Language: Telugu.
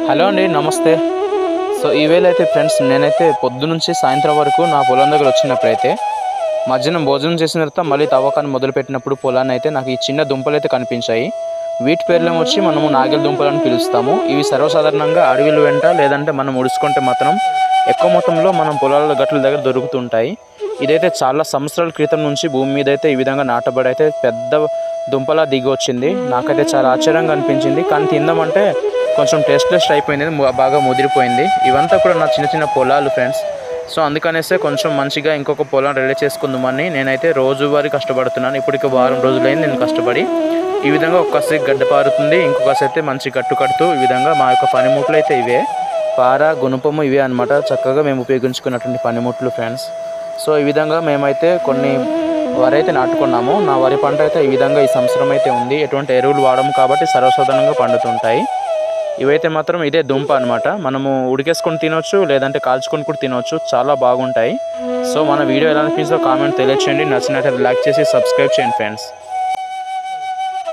హలో అండి, నమస్తే. సో ఈవేళ అయితే ఫ్రెండ్స్, నేనైతే పొద్దు నుంచి సాయంత్రం వరకు నా పొలం దగ్గర వచ్చినప్పుడైతే మధ్యాహ్నం భోజనం చేసిన తర్వాత మళ్ళీ తవ్వకాన్ని మొదలుపెట్టినప్పుడు పొలాన్ని అయితే నాకు ఈ చిన్న దుంపలు అయితే కనిపించాయి. వీటి పేర్లేమో వచ్చి మనము నాగలి దుంపలని పిలుస్తాము. ఇవి సర్వసాధారణంగా అడవిల వెంట లేదంటే మనం ఉడుచుకుంటే మాత్రం ఎక్కువ మొత్తంలో మనం పొలాల గట్ల దగ్గర దొరుకుతుంటాయి. ఇదైతే చాలా సంవత్సరాల క్రితం నుంచి భూమి మీద అయితే ఈ విధంగా నాటబడి అయితే పెద్ద దుంపలా దిగి వచ్చింది. నాకైతే చాలా ఆశ్చర్యంగా అనిపించింది. కానీ తిందామంటే కొంచెం టేస్ట్లెస్ అయిపోయింది, బాగా ముదిరిపోయింది. ఇవంతా కూడా నా చిన్న చిన్న పొలాలు ఫ్రెండ్స్. సో అందుకనేసే కొంచెం మంచిగా ఇంకొక పొలం రెడీ చేసుకుందామని నేనైతే రోజువారీ కష్టపడుతున్నాను. ఇప్పటికి వారం రోజులైంది నేను కష్టపడి. ఈ విధంగా ఒక్కసారి గడ్డ పారుతుంది, ఇంకొకసారి అయితే మంచి గట్టు కడుతూ ఈ విధంగా మా యొక్క పనిముట్లు అయితే ఇవే. పార, గుణపము ఇవే అనమాట చక్కగా మేము ఉపయోగించుకున్నటువంటి పనిముట్లు ఫ్రెండ్స్. సో ఈ విధంగా మేమైతే కొన్ని వరి అయితే నాటుకున్నాము. నా వరి పంట అయితే ఈ విధంగా ఈ సంవత్సరం అయితే ఉంది. ఎటువంటి ఎరువులు వాడము కాబట్టి సర్వసాధారణంగా పండుతుంటాయి. ఇవైతే మాత్రం ఇదే దుంప అనమాట. మనము ఉడికేసుకొని తినవచ్చు, లేదంటే కాల్చుకొని కూడా తినవచ్చు. చాలా బాగుంటాయి. సో మన వీడియో ఎలా అనిపించిందో కామెంట్ తెలియచేయండి. నచ్చినట్లయితే లైక్ చేసి సబ్స్క్రైబ్ చేయండి ఫ్రెండ్స్.